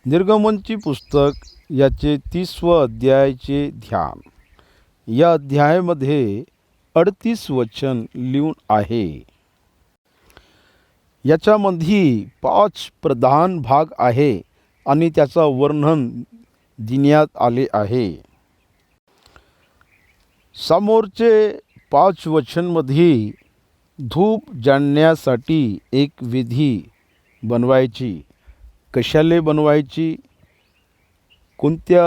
निर्गमनची पुस्तक याचे 30व अध्यायाचे ध्यान. या अध्यायामध्ये 38 वचन लिहून आहे. याच्यामध्ये 5 प्रधान भाग आहे आणि त्याचा वर्णन देण्यात आले आहे. समोरचे 5 वचनमध्ये धूप जाळण्यासाठी एक विधी बनवायची. कशाले बनवायची, कोणत्या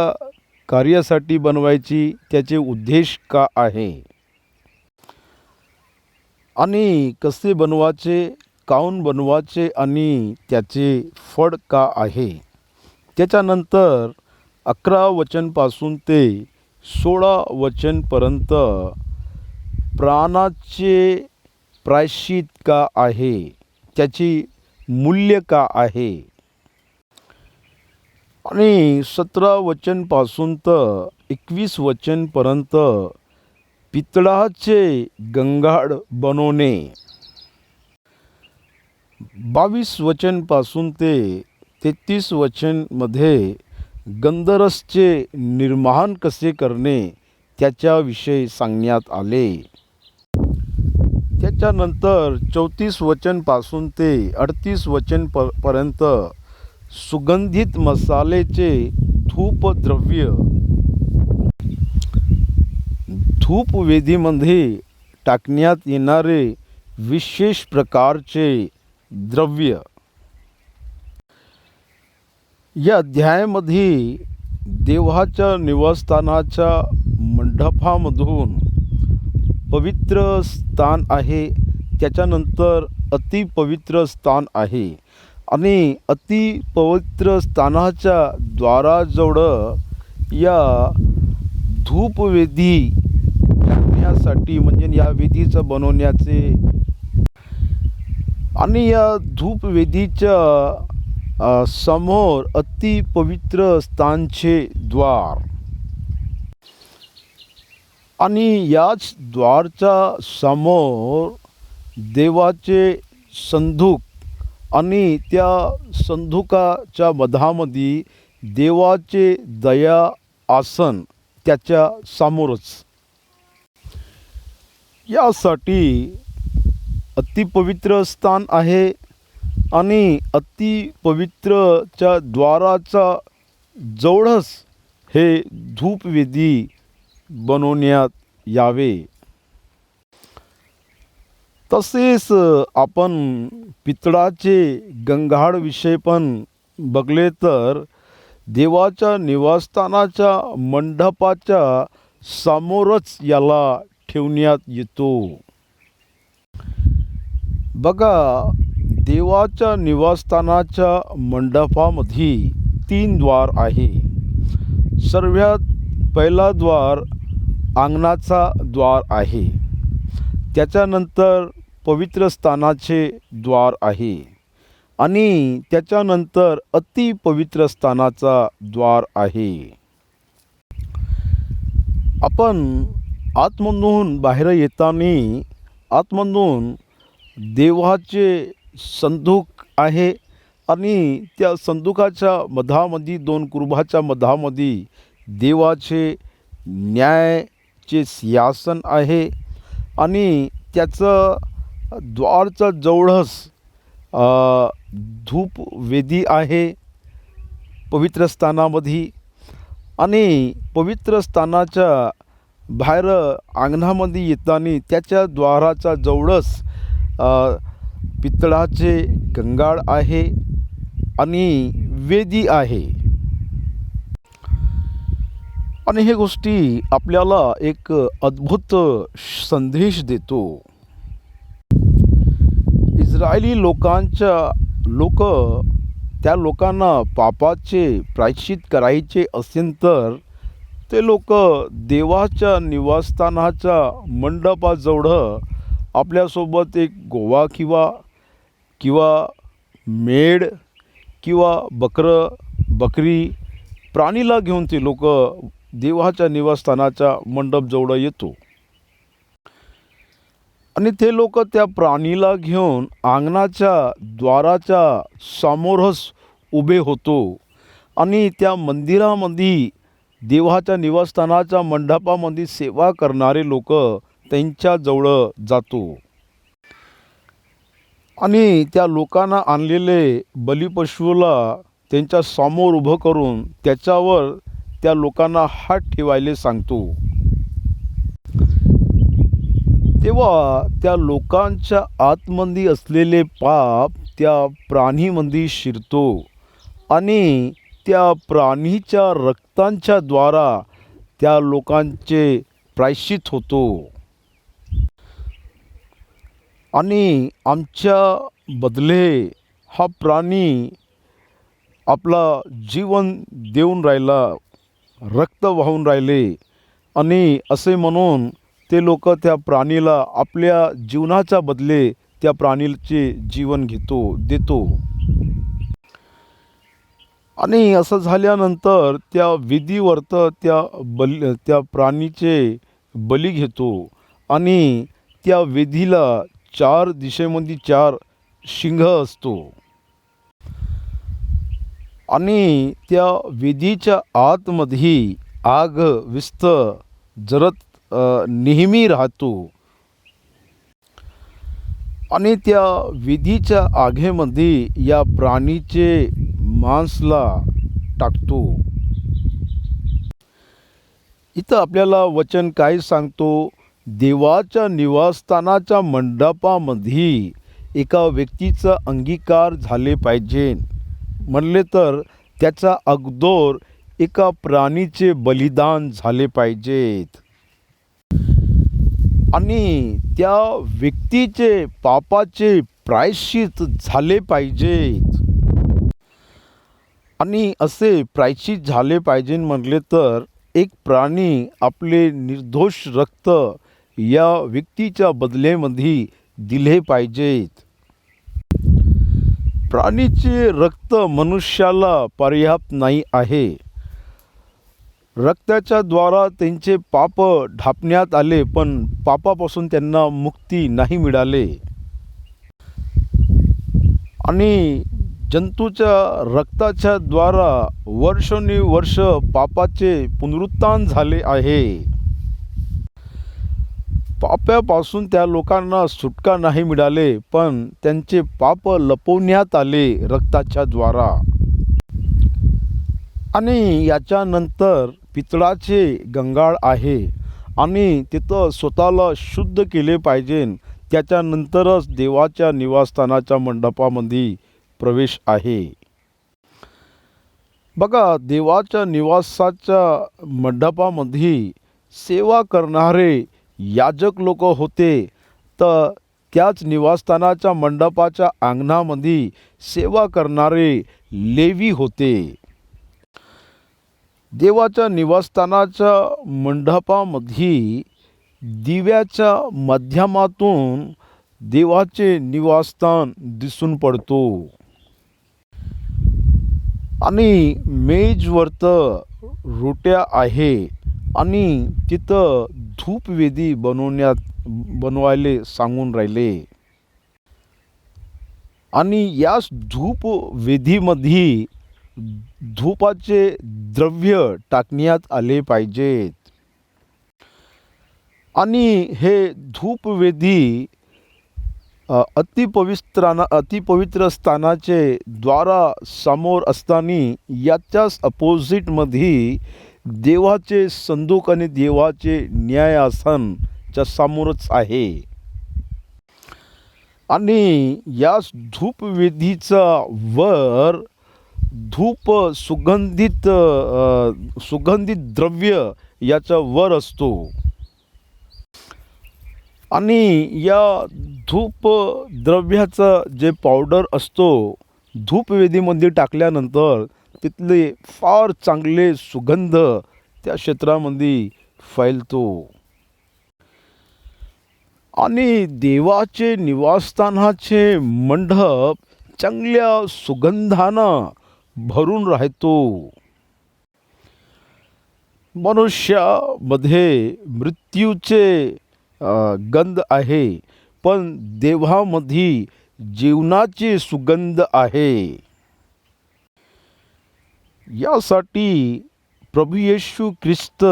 कार्यासाठी बनवायची, त्याचे उद्देश का आहे आणि कसे बनवायचे, काऊन बनवायचे आणि त्याचे फळ का आहे. त्याच्यानंतर 11 वचनपासून ते 16 वचनपर्यंत प्राणाचे प्रायश्चित का आहे, त्याची मूल्य का आहे. आणि 17 वचनपासून तर 21 वचनपर्यंत पितळाचे गंगाळ बनवणे. 22 वचनपासून ते 33 वचनमध्ये गंधरसचे निर्माण कसे करणे त्याच्याविषयी सांगण्यात आले. त्याच्यानंतर 34 वचनपासून ते 38 वचनपर्यंत सुगंधित मसाल्याचे धूपद्रव्य, धूपवेदीमध्ये टाकण्यात येणारे विशेष प्रकारचे द्रव्य. या अध्यायामध्ये देवाच्या निवासस्थानाच्या मंडपामधून पवित्र स्थान आहे, त्याच्यानंतर अतिपवित्र स्थान आहे आणि अतिपवित्र स्थानाच्या द्वाराजवळ या धूपवेदी टाकण्यासाठी म्हणजे या वेदीचं बनवण्याचे आणि या धूपवेदीच्या समोर अतिपवित्र स्थानचे द्वार आणि याच द्वारच्या समोर देवाचे संदूक आणि त्या संदुकाच्या मधामध्ये देवाचे दया आसन त्याच्या समोरच. यासाठी अतिपवित्र स्थान आहे आणि अतिपवित्रच्या द्वाराचा जवळच हे धूपवेदी बनवण्यात यावे. तसेच आपण पितळाचे गंगाळ विषय पण बघले तर देवाच्या निवासस्थानाच्या मंडपाच्या समोरच याला ठेवण्यात येतो. बघा, देवाच्या निवासस्थानाच्या मंडपामध्ये 3 द्वार आहे. सर्वात पहिला द्वार अंगणाचा द्वार आहे, त्याच्यानंतर पवित्र स्थानाचे द्वार आहे आणि त्याच्यानंतर अतिपवित्र स्थानाचा द्वार आहे. आपण आतमधून बाहेर येताना आतमधून देवाचे संदूक आहे आणि त्या संदुकाच्या मधामध्ये 2 कुरुबाच्या मधामध्ये देवाचे न्यायाचे सिंहासन आहे आणि त्याचं द्वारच्या जवळच धूपवेदी आहे पवित्र स्थानामध्ये आणि पवित्र स्थानाच्या बाहेर अंगणामध्ये येताना त्याच्या द्वाराच्या जवळच पितळाचे गंगाळ आहे आणि वेदी आहे. आणि हे गोष्टी आपल्याला एक अद्भुत संदेश देतो. इस्रायली त्या लोकांना पापाचे प्रायश्चित करायचे असेल तर ते लोक देवाच्या निवासस्थानाच्या मंडपाजवळ आपल्यासोबत एक गोवा किंवा मेढ किंवा बकरी प्राणीला घेऊन ते लोक देवाच्या निवासस्थानाच्या मंडपजवळ येतो आणि ते लोक त्या प्राणीला घेऊन अंगणाच्या द्वाराच्या समोरच उभे होतो आणि त्या मंदिरामध्ये देवाच्या निवासस्थानाच्या मंडपामध्ये सेवा करणारे लोक त्यांच्याजवळ जातो आणि त्या लोकांना आणलेले बलिपशुला त्यांच्या समोर उभं करून त्याच्यावर त्या लोकांना हात ठेवायला सांगतो. तेव्हा त्या लोकांच्या आतमध्ये असलेले पाप त्या प्राणीमध्ये शिरतो आणि त्या प्राणीच्या रक्तांच्या द्वारा त्या लोकांचे प्रायश्चित होतो आणि आमच्या बदले हा प्राणी आपला जीवन देऊन राहिला, रक्त वाहून राहिले आणि असे म्हणून ते लोक त्या प्राणीला आपल्या जीवनाच्या बदले त्या प्राणीचे जीवन देतो. आणि असं झाल्यानंतर त्या विधीवर्त त्या प्राणीचे बली घेतो आणि त्या विधीला 4 दिशेमध्ये 4 शिंग असतो आणि त्या विधीच्या आतमध्ये आग विस्त जरत नेहमी राहतो आणि त्या विधीच्या आगेमध्ये या प्राणीचे मांसला टाकतो. इथं आपल्याला वचन काय सांगतो? देवाच्या निवासस्थानाच्या मंडपामध्ये एका व्यक्तीचा अंगीकार झाले पाहिजे म्हणले तर त्याचा अगोदर एका प्राणीचे बलिदान झाले पाहिजेत आणि त्या व्यक्तीचे पापाचे प्रायश्चित झाले पाहिजेत आणि असे प्रायश्चित झाले पाहिजे म्हटले तर एक प्राणी आपले निर्दोष रक्त या व्यक्तीच्या बदलेमध्ये दिले पाहिजेत. प्राणीचे रक्त मनुष्याला पर्याप्त नाही आहे. रक्ताच्या द्वारा त्यांचे पाप ढापण्यात आले पण पापापासून त्यांना मुक्ती नाही मिळाले आणि जंतूच्या रक्ताच्या द्वारा वर्षोनुवर्ष पापाचे पुनरुत्थान झाले आहे. पापापासून त्या लोकांना सुटका नाही मिळाले पण त्यांचे पाप लपवण्यात आले रक्ताच्या द्वारा आणि याच्यानंतर पितळाचे गंगाळ आहे आणि तिथं स्वतःला शुद्ध केले पाहिजे. त्याच्यानंतरच देवाच्या निवासस्थानाच्या मंडपामध्ये प्रवेश आहे. बघा, देवाच्या निवासाच्या मंडपामध्ये सेवा करणारे याजक लोक होते तर त्याच निवासस्थानाच्या मंडपाच्या अंगणामध्ये सेवा करणारे लेवी होते. देवाच्या निवासस्थानाच्या मंडपामध्ये दिव्याच्या माध्यमातून देवाचे निवासस्थान दिसून पडतो आणि मेजवरत रोट्या आहे आणि तिथं धूपवेदी बनवायला सांगून राहिले आणि याच धूपवेदीमध्ये धूपाचे द्रव्य टाकण्यात आले पाहिजेत आणि हे धूपवेदी अतिपवित्र स्थानाचे द्वारा समोर असताना याच्याच अपोजिटमध्ये देवाचे संदूक आणि देवाचे न्यायासनच्या समोरच आहे आणि याच धूपवेदीचा वर धूप सुगंधित द्रव्य याचा वर असतो आणि या धूप द्रव्याचा जे पावडर असतो धूपवेदीमध्ये टाकल्यानंतर तिथले फार चांगले सुगंध त्या क्षेत्रामध्ये फैलतो आणि देवाचे निवासस्थानाचे मंडप चांगल्या सुगंधानं भरून राहतो. मनुष्यामध्ये मृत्यूचे गंध आहे पण देवामध्ये जीवनाची सुगंध आहे. यासाठी प्रभू येशू ख्रिस्त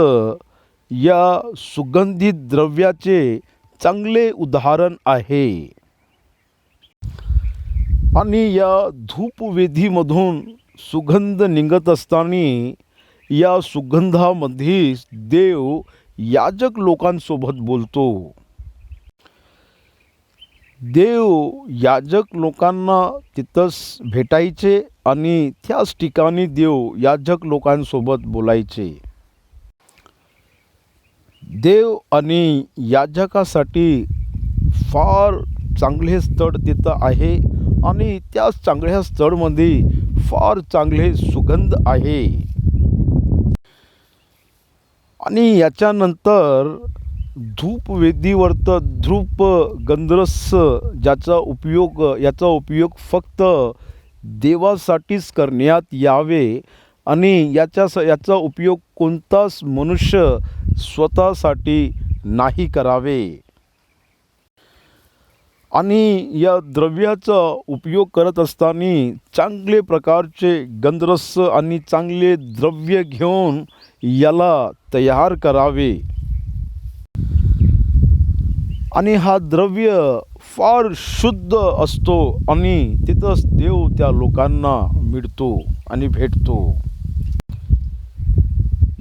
या सुगंधित द्रव्याचे चांगले उदाहरण आहे. आणि या धूपवेदीमधून सुगंध निघत असताना या सुगंधामध्ये देव याजक लोकांसोबत बोलतो. देव याजक लोकांना तिथंच भेटायचे आणि त्याच ठिकाणी देव याजक लोकांसोबत बोलायचे. देव आणि याजकासाठी फार चांगले स्थळ तिथं आहे आणि त्याच चांगल्या स्थळमध्ये फार चांगले सुगंध आहे. आणि याच्यानंतर धूपवेदीवर तर धूप गंधरस याचा उपयोग फक्त देवासाठीच करण्यात यावे आणि याचा उपयोग कोणताच मनुष्य स्वतःसाठी नाही करावे. आणि या द्रव्याचा उपयोग करत असताना चांगले प्रकारचे गंधरस आणि चांगले द्रव्य घेऊन याला तयार करावे. आणि हा द्रव्य फार शुद्ध असतो आणि तिथंच देव त्या लोकांना मिळतो आणि भेटतो.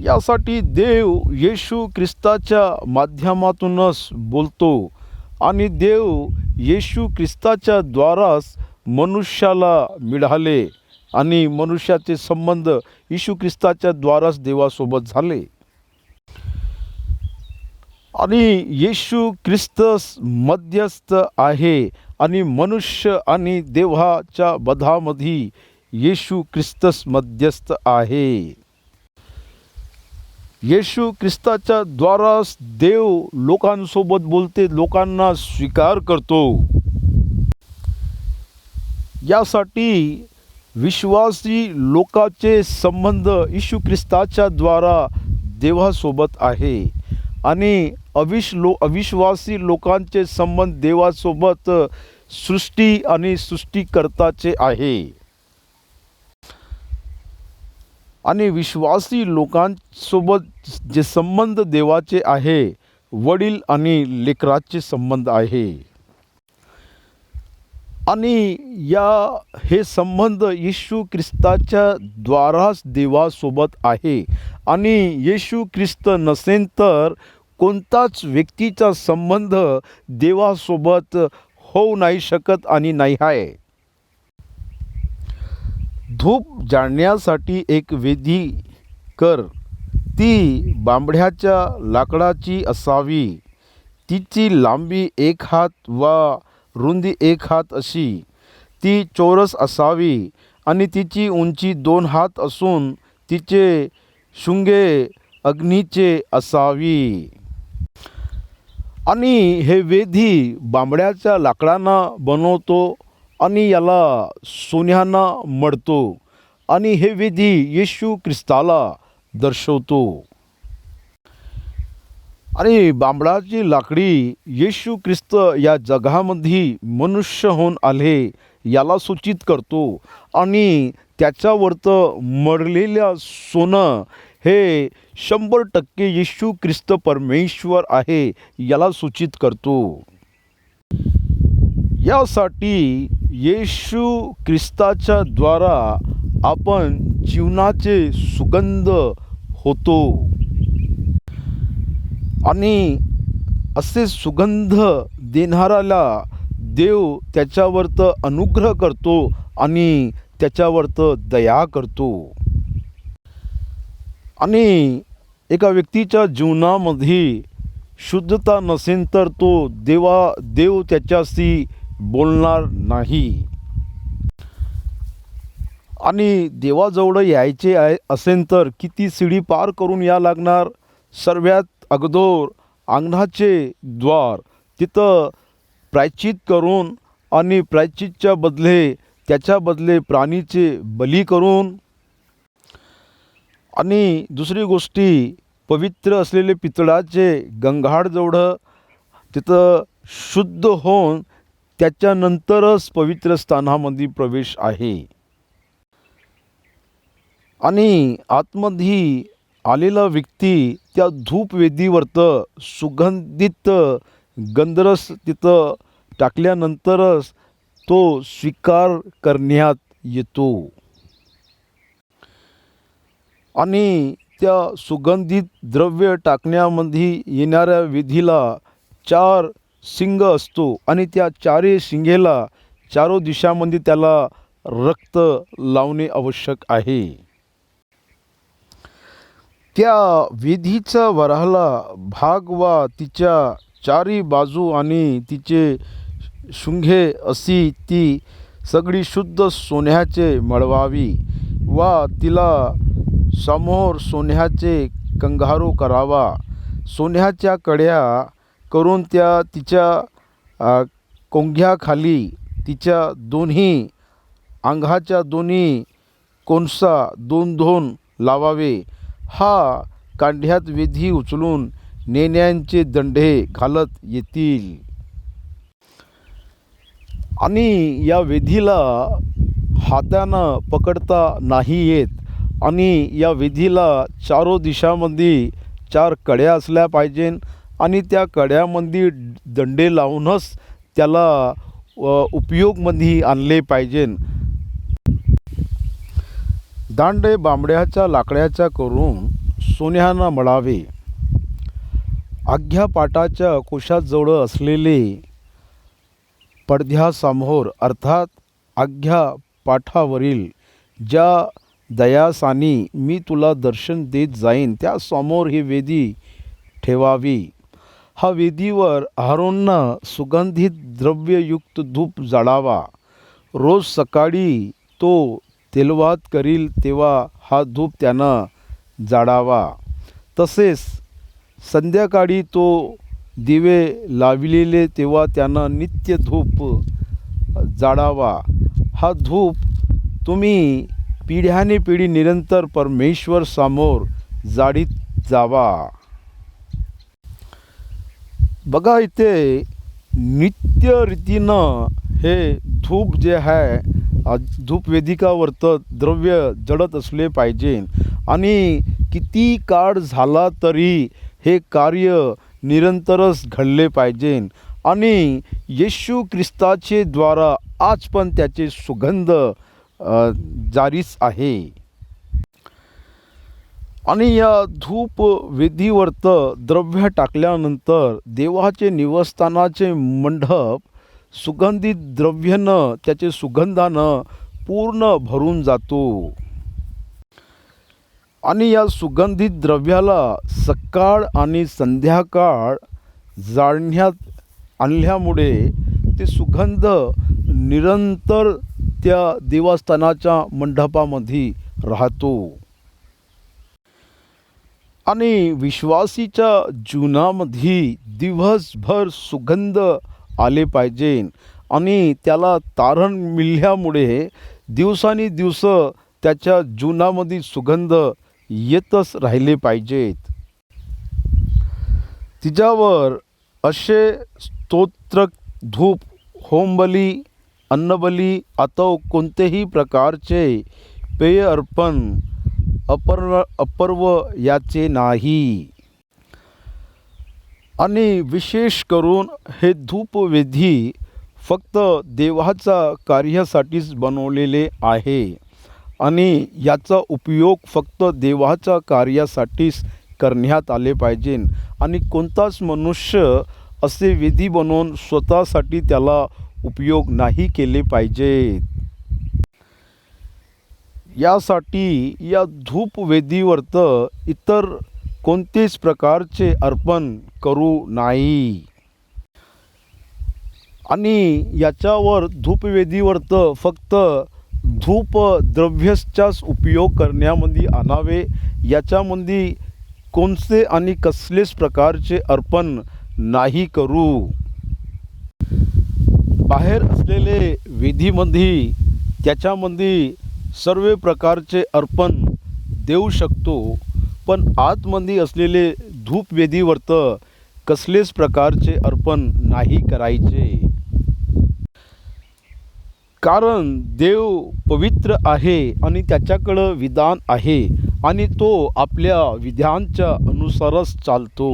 यासाठी देव येशू ख्रिस्ताच्या माध्यमातूनच बोलतो आणि देव येशू ख्रिस्ताच्या द्वाराच मनुष्याला मिळाले आणि मनुष्याचे संबंध येशू ख्रिस्ताच्या द्वाराच देवासोबत झाले. आणि येशू ख्रिस्तच मध्यस्थ आहे आणि मनुष्य आणि देवाच्या बधामध्ये येशू ख्रिस्तच मध्यस्थ आहे. येशू ख्रिस्ताच्या द्वाराच देव लोकांसोबत बोलते, लोकांना स्वीकार करतो. यासाठी विश्वासी लोकांचे संबंध येशू ख्रिस्ताच्या द्वारा देवासोबत आहे आणि अविश्वासी लोकांचे संबंध देवासोबत सृष्टी आणि सृष्टीकर्ताचे आहे. आणि विश्वासी लोकांसोबत जे संबंध देवाचे आहे वडील आणि लेकराचे संबंध आहे. आणि हे संबंध येशू ख्रिस्ताच्या द्वाराच देवासोबत आहे. आणि येशू ख्रिस्त नसेल तर कोणताच व्यक्तीचा संबंध देवासोबत होऊ नाही शकत आणि नाही आहे. धूप जाळण्यासाठी एक वेदी कर, ती बांबड्याच्या लाकडाची असावी. तिची लांबी 1 हात व रुंदी 1 हात अशी. ती चौरस असावी आणि तिची उंची 2 हात असून तिचे शुंगे अग्नीचे असावी. आणि हे वेदी बांबड्याच्या लाकडानं बनवतो आणि याला सोन्यानं मढतो आणि हे वेदी येशू ख्रिस्ताला दर्शवतो. आणि बांबडाची लाकडी येशू ख्रिस्त या जगामध्ये मनुष्य होऊन आले याला सूचित करतो आणि त्याच्यावरचं मढलेल्या सोनं हे 100% येशू ख्रिस्त परमेश्वर आहे याला सूचित करतो. यासाठी येशू ख्रिस्ताच्या द्वारा आपण जीवनाचे सुगंध होतो. आणि असे सुगंध देणाऱ्याला देव त्याच्यावरतं अनुग्रह करतो आणि त्याच्यावरतं दया करतो. आणि एका व्यक्तीच्या जीवनामध्ये शुद्धता नसेल तर देव त्याच्याशी बोलणार नाही. आणि देवाजवळ यायचे असेल तर किती शिडी पार करून या लागणार. सर्वात अगोदर अंगणाचे द्वार तिथं प्रायश्चित करून आणि प्रायश्चितच्या त्याच्या बदले प्राणीचे बली करून. आणि दुसरी गोष्टी पवित्र असलेले पितळाचे गंगाळजवळ तिथं शुद्ध होऊन त्याच्यानंतरच पवित्र स्थानामध्ये प्रवेश आहे. आणि आतमध्ये आलेला व्यक्ती त्या धूपवेदीवरत सुगंधित गंधरस तिथं टाकल्यानंतरच तो स्वीकार करण्यात येतो. आणि त्या सुगंधित द्रव्य टाकण्यामध्ये येणाऱ्या विधीला 4 शिंग असतो आणि त्या चारही शिंगेला चारो दिशांमध्ये त्याला रक्त लावणे आवश्यक आहे. त्या विधीचा वऱ्हाला भाग वा तिच्या चारी बाजू आणि तिचे शुंगे अशी ती सगळी शुद्ध सोन्याचे मळवावी वा तिला समोर सोन्याचे कंगारू करावा. सोन्याच्या कड्या करून त्या तिच्या कोंघ्याखाली तिच्या दोन्ही अंगाच्या दोन्ही कोनसा 2-2 लावावे. हा कांड्यात विधी उचलून नेण्यांचे दंडे घालत येतील. आणि या विधीला हातानं पकडता नाही येत आणि या विधीला चारो दिशांमध्ये 4 कड्या असल्या पाहिजे आणि त्या कड्यामध्ये दंडे लावूनच त्याला उपयोगमध्ये आणले पाहिजे. दांडे बांबड्याच्या लाकडाच्या करून सोन्यानं मळावे. आज्ञापाठाच्या कोशाजवळ असलेले पडद्यासमोर अर्थात आज्ञापाठावरील ज्या दयासानी मी तुला दर्शन देत जाईन त्यासमोर ही वेदी ठेवावी. हा वेदीवर अहरोननं सुगंधित द्रव्ययुक्त धूप जाळावा. रोज सकाळी तो तेलवात करील तेव्हा हा धूप त्यानं जाळावा. तसेच संध्याकाळी तो दिवे लाविलेले तेव्हा त्यानं नित्य धूप जाळावा. हा धूप तुम्ही पिढ्याने पिढी निरंतर परमेश्वर समोर जाळीत जावा. बघा इथे नित्य रीतीनं हे धूप जे आहे धूपवेदिकावरतं द्रव्य जळत असले पाहिजे आणि किती काळ झाला तरी हे कार्य निरंतरच घडले पाहिजे आणि येशू ख्रिस्ताचे द्वारा आज पण त्याचे सुगंध जारीच आहे. आणि या धूप वेदीवरत द्रव्य टाकल्यानंतर देवाचे निवासस्थानाचे मंडप सुगंधित द्रव्यानं त्याचे सुगंधानं पूर्ण भरून जातो. आणि या सुगंधित द्रव्याला सकाळ आणि संध्याकाळ जाळण्यात आणल्यामुळे ते सुगंध निरंतर त्या देवस्थानाच्या मंडपामध्ये राहतो. आणि विश्वासीच्या जीवनामध्ये दिवसभर सुगंध आले पाहिजे आणि त्याला तारण मिळाल्यामुळे दिवसांदिवस त्याच्या जीवनामध्ये सुगंध येतच राहिले पाहिजेत. तिच्यावर असे स्तोत्र धूप होमबली अन्नबली अथवा कोणतेही प्रकारचे पेय अर्पण अपर्व याचे नाही. आणि विशेष करून हे धूपवेदी फक्त देवाच्या कार्यासाठीच बनवलेले आहे आणि याचा उपयोग फक्त देवाच्या कार्यासाठीच करण्यात आले पाहिजे आणि कोणताच मनुष्य असे विधी बनवून स्वतःसाठी त्याला उपयोग नाही केले पाहिजेत. यासाठी या धूपवेदीवरत इतर कोणतेच प्रकारचे अर्पण करू नाही. आणि याच्यावर धूपवेदीवरत फक्त धूप द्रव्याचाच उपयोग करण्यामध्ये आणावे. याच्यामध्ये कोणते आणि कसलेच प्रकारचे अर्पण नाही करू. बाहेर असलेले विधीमध्ये त्याच्यामध्ये सर्व प्रकारचे अर्पण देऊ शकतो पण आतमध्ये असलेले धूपवेदीवरत कसलेच प्रकारचे अर्पण नाही करायचे. कारण देव पवित्र आहे आणि त्याच्याकडं विधान आहे आणि तो आपल्या विधानाच्या अनुसारच चालतो.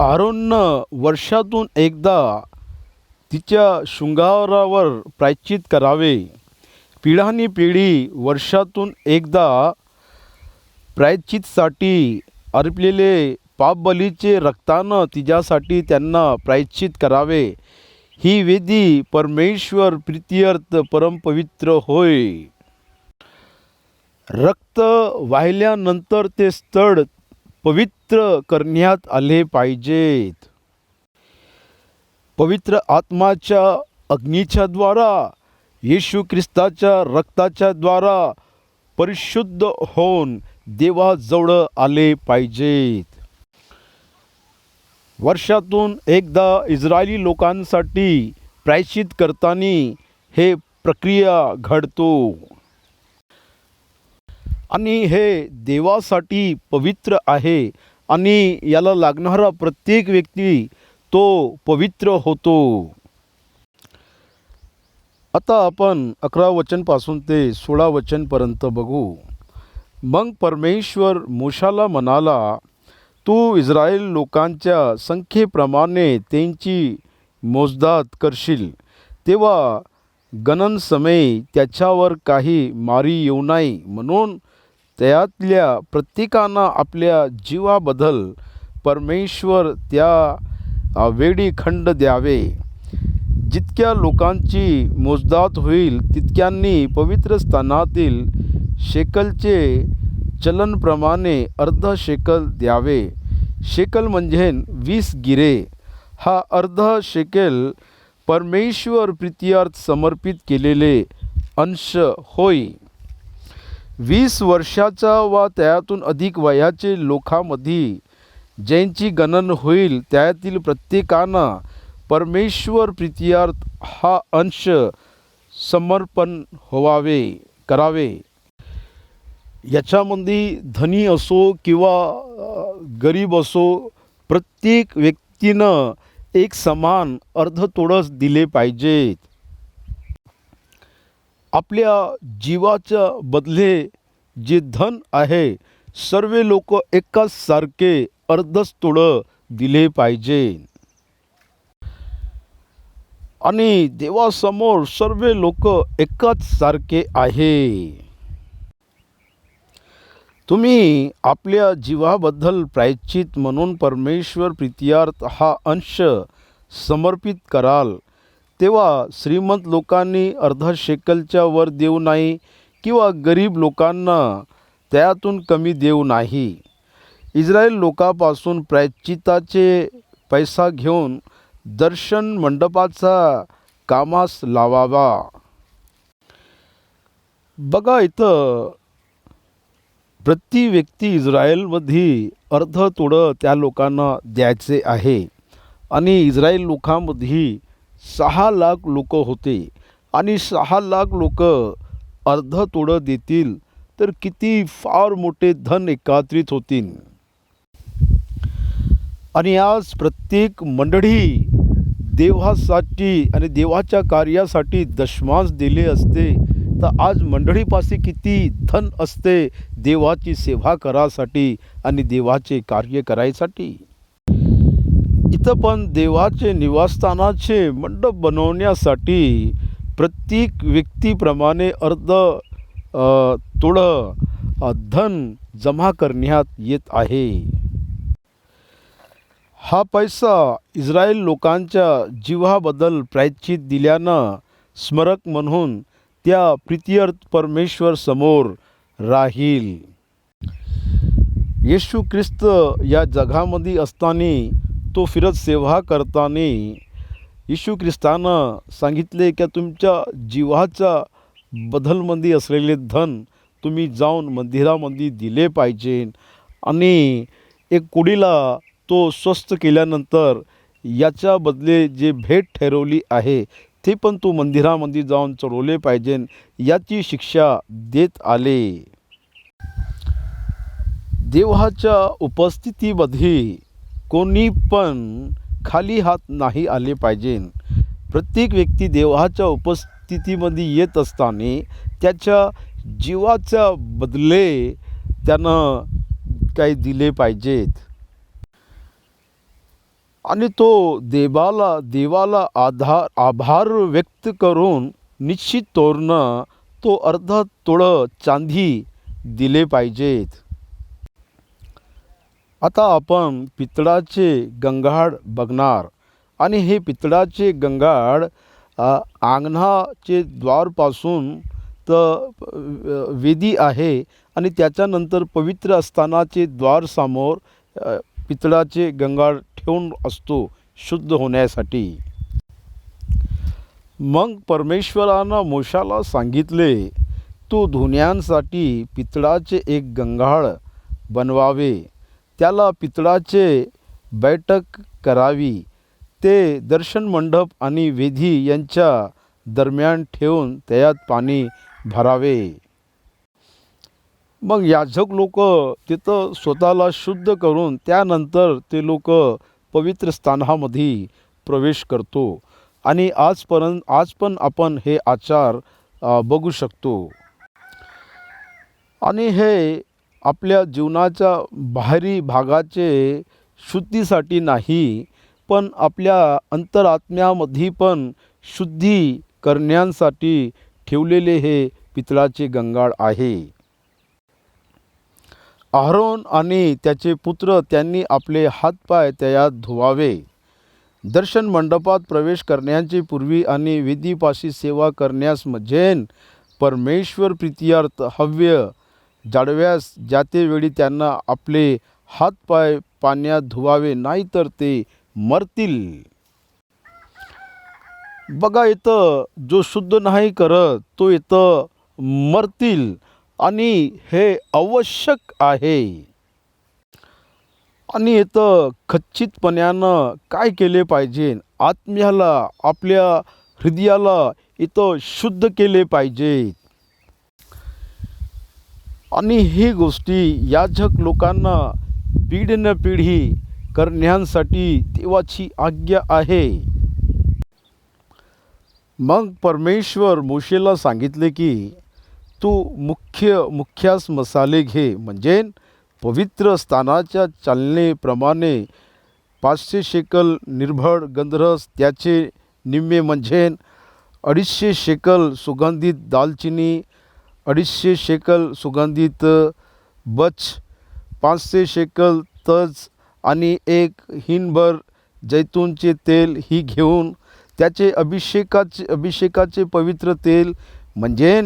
आरोननं वर्षातून एकदा तिच्या शृंगारावर प्रायश्चित करावे. पिढ्यानपिढी वर्षातून एकदा प्रायश्चितसाठी अर्पलेले पापबलीचे रक्तानं तिच्यासाठी त्यांना प्रायश्चित करावे. ही वेदी परमेश्वर प्रीत्यर्थ परमपवित्र होय. रक्त वाहिल्यानंतर ते स्थळ पवित्र करण्यात आले पाहिजेत. पवित्र आत्माच्या अग्नीच्या द्वारा येशू ख्रिस्ताच्या रक्ताच्या द्वारा परिशुद्ध होऊन देवाजवळ आले पाहिजेत. वर्षातून एकदा इस्रायली लोकांसाठी प्रायश्चित करताना हे प्रक्रिया घडतो आणि हे देवासाठी पवित्र आहे आणि याला लागणारा प्रत्येक व्यक्ती तो पवित्र होतो. आता आपण 11 वचनपासून ते 16 वचनपर्यंत बघू. मग परमेश्वर मोशाला म्हणाला, तू इस्रायल लोकांच्या संख्येप्रमाणे त्यांची मोजदाद करशील, तेव्हा गणनसमयी त्याच्यावर काही मारी येऊ नये म्हणून त्यातल्या प्रत्येकानं आपल्या जीवाबद्दल परमेश्वर त्या वेळी खंड द्यावे. जितक्या लोकांची मोजदाद होईल तितक्यांनी पवित्र स्थानातील शेकलचे चलनप्रमाणे अर्ध शेकल द्यावे. शेकल म्हणजे 20 गिरे. हा अर्ध शेकेल परमेश्वर प्रीत्यर्थ समर्पित केलेले अंश होय. 20 वर्षाचा वा त्यातून अधिक वयाचे लोकांमध्ये ज्यांची गणन होईल त्यातील प्रत्येकानं परमेश्वर प्रीत्यर्थ हा अंश समर्पण करावे. याच्यामध्ये धनी असो किंवा गरीब असो, प्रत्येक व्यक्तीनं एक समान अर्धतोडस दिले पाहिजेत. आपल्या जीवाच्या बदले जे धन आहे सर्व लोक एकाच सारखे अर्धच तोडं दिले पाहिजे आणि देवासमोर सर्व लोक एकाच सारखे आहे. तुम्ही आपल्या जीवाबद्दल प्रायश्चित म्हणून परमेश्वर प्रीत्यर्थ हा अंश समर्पित कराल, तेव्हा श्रीमंत लोकांनी अर्धा शेकलच्या वर देऊ नाही किंवा गरीब लोकांना त्यातून कमी देऊ नाही. इस्रायल लोकांपासून प्रायश्चिताचे पैसा घेऊन दर्शन मंडपाचा कामास लावावा. बघा, इथं प्रति व्यक्ती इस्रायलमध्ये अर्ध तोडं त्या लोकांना द्यायचे आहे आणि इस्रायल लोकांमध्ये 6 लाख लोक होते आणि 6 लाख लोक अर्ध तोडं देतील तर किती फार मोठे धन एकत्रित होतील. आणि आज प्रत्येक मंडळी देवासाठी आणि देवाच्या कार्यासाठी दशमांश दिले असते तर आज मंडळीपाशी किती धन असते देवाची सेवा करायसाठी आणि देवाचे कार्य करायसाठी. इथं पण देवाचे निवासस्थानाचे मंडप बनवण्यासाठी प्रत्येक व्यक्तीप्रमाणे अर्ध तोडं धन जमा करण्यात येत आहे. हा पैसा इस्रायल लोकांच्या जीवाबद्दल प्रायश्चित दिल्यानं स्मरक म्हणून त्या प्रीत्यर्थ परमेश्वर समोर राहील. येशू ख्रिस्त या जगामध्ये असताना तो फिरत सेवा करताना येशू ख्रिस्तानं सांगितले की तुमच्या जीवाच्या बदलमध्ये असलेले धन तुम्ही जाऊन मंदिरामध्ये दिले पाहिजे आणि एक कुडीला तो स्वस्थ केल्यानंतर याच्या बदले जे भेट ठरवली आहे ते पण तू मंदिरामध्ये जाऊन चढवले पाहिजे, याची शिक्षा देत आले. देवाच्या उपस्थितीमध्ये कोणी पण खाली हात नाही आले पाहिजे. प्रत्येक व्यक्ती देवाच्या उपस्थितीमध्ये येत असताना त्याच्या जीवाच्या बदले त्यानं काही दिले पाहिजेत आणि तो देवाला आभार व्यक्त करून निश्चित तोरणं तो अर्धा तोळं चांदी दिले पाहिजेत. आता आपण पितळाचे गंगाळ बघणार आणि हे पितळाचे गंगाळ अंगणाचे द्वारपासून तर वेदी आहे आणि त्याच्यानंतर पवित्र स्थानाचे द्वारसमोर पितळाचे गंगाळ ठेवून असतो शुद्ध होण्यासाठी. मग परमेश्वरानं मोशाला सांगितले, तू धुण्यासाठी पितळाचे एक गंगाळ बनवावे, त्याला पितळाचे बैठक करावी, ते दर्शन मंडप आणि वेदी यांच्या दरम्यान ठेवून त्यात पाणी भरावे. मग याजक लोक तिथं स्वतःला शुद्ध करून त्यानंतर ते लोक पवित्र स्थानामध्ये प्रवेश करतो आणि आज पण आपण हे आचार बघू शकतो. आणि हे आपल्या जीवनाच्या बाहेरी भागाचे शुद्धीसाठी नाही, पण आपल्या अंतरात्म्यामध्ये पण शुद्धी करण्यासाठी ठेवलेले हे पितळाचे गंगाळ आहे. आरोन आणि त्याचे पुत्र त्यांनी आपले हातपाय त्यात धुवावे. दर्शन मंडपात प्रवेश करण्याचे पूर्वी आणि वेदीपाशी सेवा करण्यास म्हणजे परमेश्वर प्रीत्यर्थ हव्य जाडव्यास जाते वेळी त्यांना आपले हातपाय पाण्यात धुवावे, नाहीतर ते मरतील. बघा, इथं जो शुद्ध नाही करत तो इथं मरतील आणि हे आवश्यक आहे. आणि इथं खच्चितपणानं काय केले पाहिजे, आत्म्याला आपल्या हृदयाला इथं शुद्ध केले पाहिजे. आणि ही गोष्टी याजक लोकांना पिढी करण्यासाठी देवाची आज्ञा आहे. मग परमेश्वर मोशेला सांगितले की तू मुख्यास मसाले घे, म्हणजे पवित्र स्थानाच्या चालनेप्रमाणे 500 शेकल निर्भळ गंधरस, त्याचे निम्मे म्हणजे 250 शेकल सुगंधित दालचिनी, 250 शेकल सुगंधित बच, 500 शेकल तज आणि 1 हिनभर जैतूनचे तेल ही घेऊन त्याचे अभिषेकाचे पवित्र तेल म्हणजे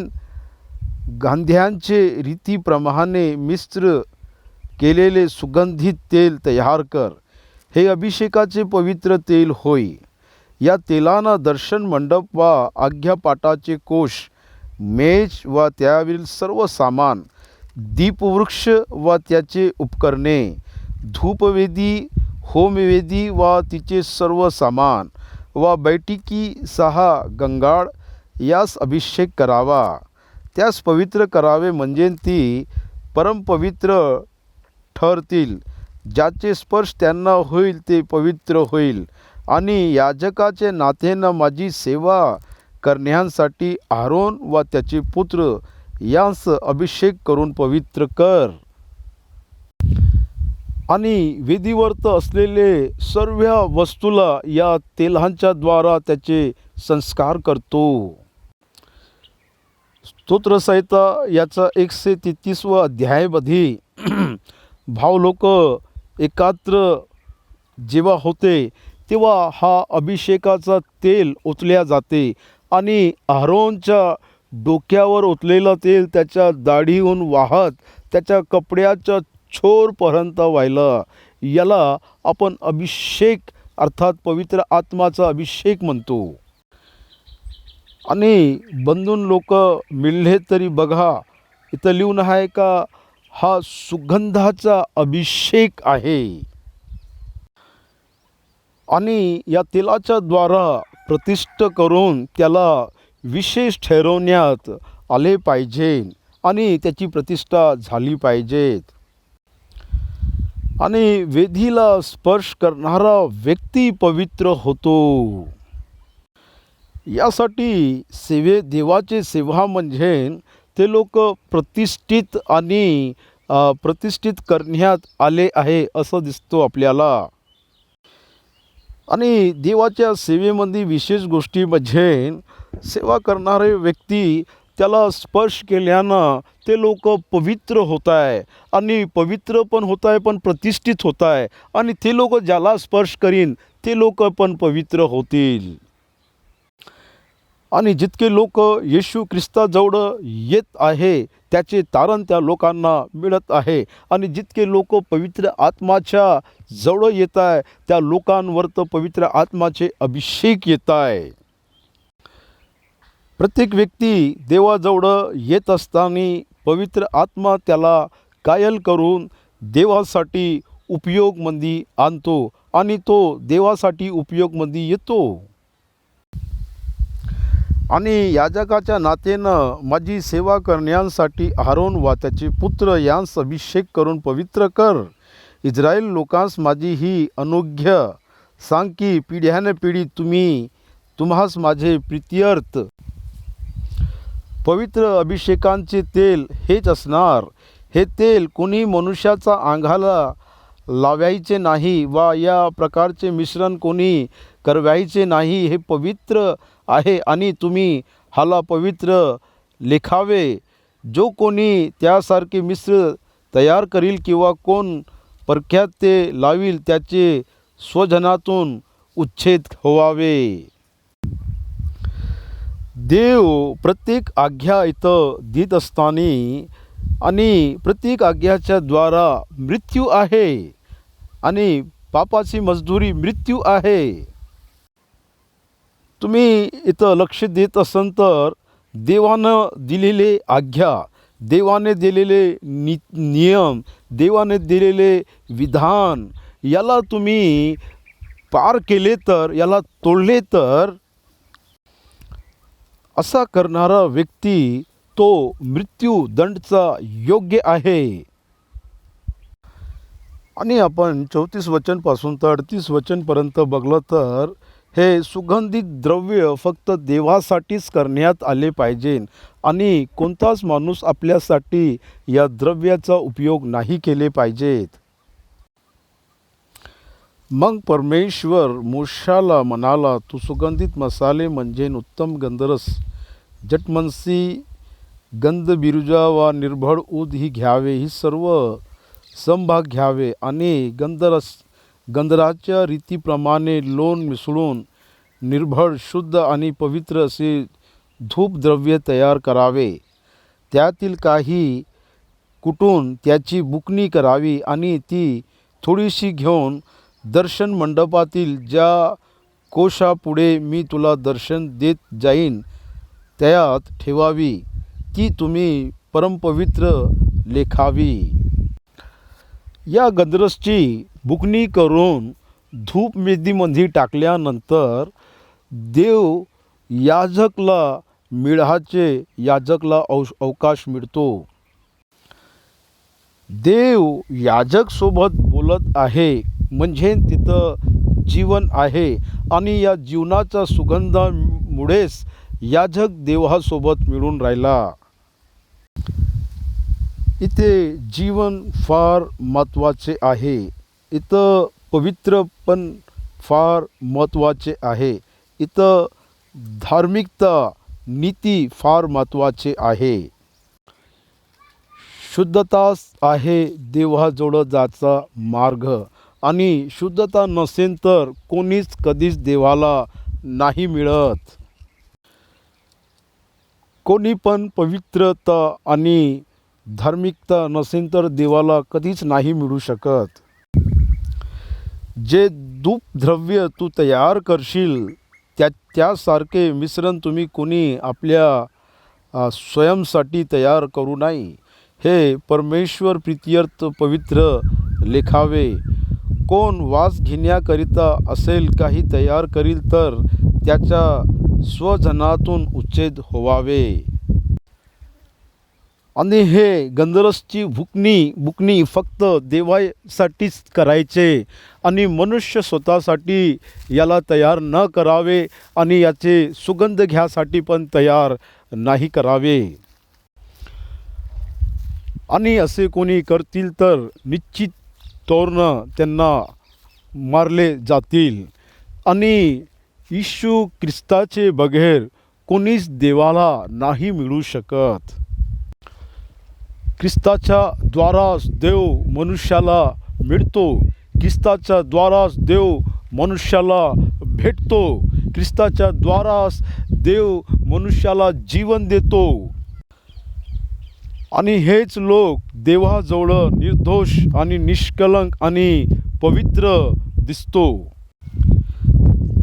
गांध्यांचे रीतीप्रमाणे मिश्र केलेले सुगंधित तेल तयार कर. हे अभिषेकाचे पवित्र तेल होय. या तेलानं दर्शन मंडप व आज्ञापाठाचे कोश, मेज व त्यावरील सर्व सामान, दीपवृक्ष व त्याचे उपकरणे, धूपवेदी, होमवेदी व तिचे सर्व सामान व बैठकी 6 गंगाळ यास अभिषेक करावा. त्यास पवित्र करावे, म्हणजे ती परमपवित्र ठरतील. ज्याचे स्पर्श त्यांना होईल ते पवित्र होईल. आणि याजकाचे नातेनं माझी सेवा करण्यासाठी आरोन व त्याचे पुत्र यांस अभिषेक करून पवित्र कर. आणि वेदीवर्त असलेले सर्व वस्तूला या तेलांच्या द्वारा त्याचे संस्कार करतो. स्तोत्रसंहिता याचा 133 अध्यायामध्ये भाव लोक एकत्र जेव्हा होते तेव्हा हा अभिषेकाचा तेल ओतल्या जाते आणि आरोनच्या डोक्यावर ओतलेलं तेल त्याच्या दाढीहून वाहत त्याच्या कपड्याच्या छोरपर्यंत व्हायला, याला आपण अभिषेक अर्थात पवित्र आत्माचा अभिषेक म्हणतो. आणि बंधून लोक मिळले तरी बघा, इथं लिहून आहे का हा सुगंधाचा अभिषेक आहे. आणि या तेलाच्या द्वारा प्रतिष्ठ करून त्याला विशेष ठरवण्यात आले पाहिजे आणि त्याची प्रतिष्ठा झाली पाहिजे. आणि वेदीला स्पर्श करणारा व्यक्ती पवित्र होतो. यासाठी देवाचे सेवा म्हणजे ते लोक प्रतिष्ठित आणि प्रतिष्ठित करण्यात आले आहे असं दिसतो आपल्याला. आणि देवाच्या सेवेमध्ये विशेष गोष्टी म्हणजे सेवा करणारे व्यक्ती त्याला स्पर्श केल्यानं ते लोक पवित्र होत आहे आणि पवित्र पण होत आहे पण प्रतिष्ठित होत आहे आणि ते लोक ज्याला स्पर्श करीन ते लोक पण पवित्र होतील. आणि जितके लोक येशू ख्रिस्ताजवळ येत आहे त्याचे तारण त्या लोकांना मिळत आहे आणि जितके लोक पवित्र आत्माच्या जवळ येत आहे त्या लोकांवर तर पवित्र आत्माचे अभिषेक येत आहे. प्रत्येक व्यक्ती देवाजवळ येत असताना पवित्र आत्मा त्याला कायल करून देवासाठी उपयोगमध्ये आणतो आणि तो देवासाठी उपयोगमध्ये येतो. आणि याजकाच्या नातेनं माझी सेवा करण्यासाठी आरोन वा त्याचे पुत्र यांस अभिषेक करून पवित्र कर. इस्रायल लोकांस माझी ही अनुज्ञा सांग की पिढ्याने पिढी तुम्हास माझे प्रित्यर्थ पवित्र अभिषेकांचे तेल हेच असणार. हे तेल कोणी मनुष्याचा अंगाला लावायचे नाही वा या प्रकारचे मिश्रण कोणी करवायचे नाही. हे पवित्र आहे आणि तुम्ही हाला पवित्र लेखावे. जो कोणी त्यासारखे मिश्र तयार करील किंवा कोण परख्यात ते लावील त्याचे स्वजनातून उच्छेद व्हावे. देव प्रत्येक आज्ञा इथं देत असताना आणि प्रत्येक आज्ञाच्या द्वारा मृत्यू आहे आणि पापाची मजदुरी मृत्यू आहे. तुम्ही इथं लक्ष देत असाल तर देवानं दिलेले आज्ञा, देवाने दिलेले नियम, देवाने दिलेले विधान याला तुम्ही पार केले तर, याला तोडले तर असा करणारा व्यक्ती तो मृत्यूदंडचा योग्य आहे. आणि आपण 34 वचनपासून तर 38 वचनपर्यंत बघलं तर हे सुगंधित द्रव्य फक्त देवासाठीच करण्यात आले पाहिजे आणि कोणताच माणूस आपल्यासाठी या द्रव्याचा उपयोग नाही केले पाहिजेत. मग परमेश्वर मोशाला म्हणाला, तू सुगंधित मसाले म्हणजे उत्तम गंधरस, जटमनसी गंधबिरुजा वा निर्भळ ऊद ही घ्यावे. ही सर्व समभाग घ्यावे आणि गंधराच्या रीतीप्रमाणे लोण मिसळून निर्भळ शुद्ध आणि पवित्र असे धूपद्रव्य तयार करावे. त्यातील काही कुटून त्याची बुकणी करावी आणि ती थोडीशी घेऊन दर्शन मंडपातील ज्या कोशापुढे मी तुला दर्शन देत जाईन त्यात ठेवावी. ती तुम्ही परमपवित्र लेखावी. या गंधरसची बुकणी करून धूपवेदीमध्ये टाकल्यानंतर देव याजकाला अवकाश मिळतो. देव याजकसोबत बोलत आहे म्हणजे तिथं जीवन आहे आणि या जीवनाच्या सुगंधामुळेच याजक देवासोबत मिळून राहिला. इथे जीवन फार महत्त्वाचे आहे. इथं पवित्र पण फार महत्त्वाचे आहे. इथं धार्मिकता, नीती फार महत्त्वाचे आहे. शुद्धताच आहे देवाजवळ जायचा मार्ग आणि शुद्धता नसेल तर कोणीच कधीच देवाला नाही मिळत. कोणी पण पवित्रता आणि धार्मिकता नसेल तर देवाला कधीच नाही मिळू शकत. जे धूपद्रव्य तू तयार करशील त्यासारखे मिश्रण तुम्ही कोणी आपल्या स्वयंसाठी तयार करू नये. हे परमेश्वर प्रित्यर्थ पवित्र लेखावे. कोण वास घेण्याकरिता असेल काही तयार करील तर त्याच्या स्वजनातून उच्छेद व्हावे. आणि हे गंधरसची बुकणी फक्त देवासाठीच करायचे आणि मनुष्य स्वतःसाठी याला तयार न करावे आणि याचे सुगंध घ्यासाठी पण तयार नाही करावे. आणि असे कोणी करतील तर निश्चित तौरनं त्यांना मारले जातील. आणि येशू ख्रिस्ताचे बगैर कोणीच देवाला नाही मिळू शकत. ख्रिस्ताच्या द्वाराच देव मनुष्याला मिळतो. ख्रिस्ताच्या द्वाराच देव मनुष्याला भेटतो. ख्रिस्ताच्या द्वाराच देव मनुष्याला जीवन देतो. आणि हेच लोक देवाजवळ निर्दोष आणि निष्कलंक आणि पवित्र दिसतो.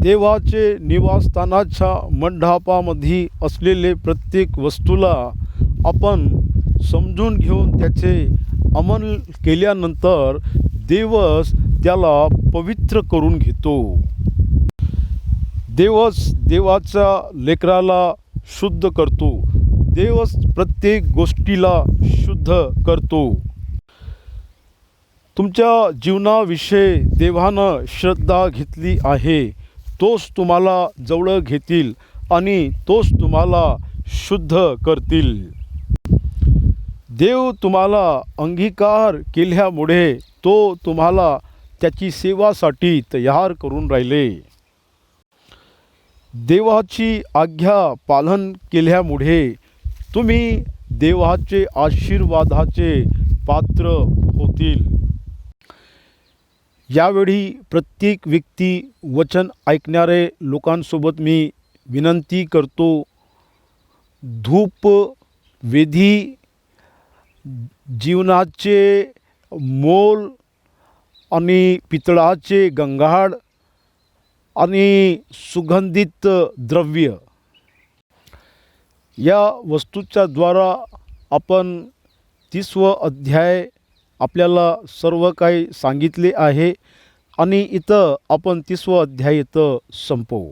देवाचे निवासस्थानाच्या मंडपामध्ये असलेले प्रत्येक वस्तूला आपण समजून घेऊन त्याचे अंमल केल्यानंतर देवच त्याला पवित्र करून घेतो. देवच देवाच्या लेकराला शुद्ध करतो. देवच प्रत्येक गोष्टीला शुद्ध करतो. तुमच्या जीवनाविषयी देवानं श्रद्धा घेतली आहे, तोच तुम्हाला जवळ घेतील आणि तोच तुम्हाला शुद्ध करतील. देव तुम्हाला अंगीकार केल्यामुळे तो तुम्हाला त्याची सेवासाठी तयार करून राहिले. देवाची आज्ञा पालन केल्यामुळे तुम्ही देवाचे आशीर्वादाचे पात्र होतील. यावेळी प्रत्येक व्यक्ती वचन ऐकणारे लोकांसोबत मी विनंती करतो, धूप वेदी जीवनाचे मोल आणि पितळाचे गंगाळ आणि सुगंधित द्रव्य या वस्तूच्या द्वारा आपण 30वा अध्याय आपल्याला सर्व काही सांगितले आहे आणि इथं आपण 30वा अध्याय इथं संपवू.